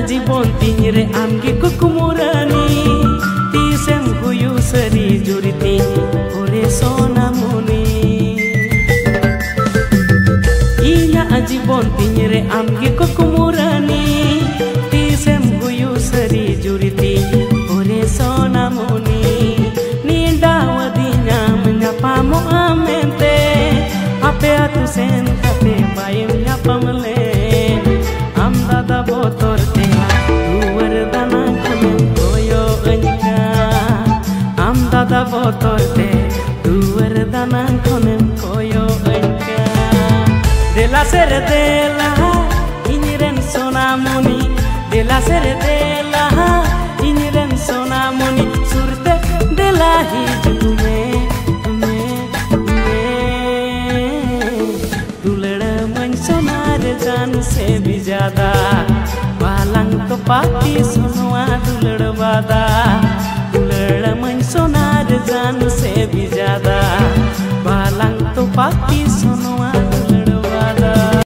जीवन तीरे आमगे कुकुमुरानी तीसेम हुयु सरी जुरिती ओरे सोनामुनी इना जीवन तीरे आमगे कुकुमुरानी तीसेम हुयु सरी जुरिती ओरे सोनामुनी निंदावदी nyam nyapamo amente ape atu sen kate bayem nyapamle am dada botor te duwar dana khamen koyo anya am dada botor te duwar dana khamen koyo anya dela ser dela iniren sonamoni dela ser dela iniren sonamoni surte dela hi jume जान से भी ज्यादा बालंग तो पाती सुनवा दुलड़ वादा दुलड़ मन सोनार जान से भी ज्यादा बालंग तो पाती सुनवा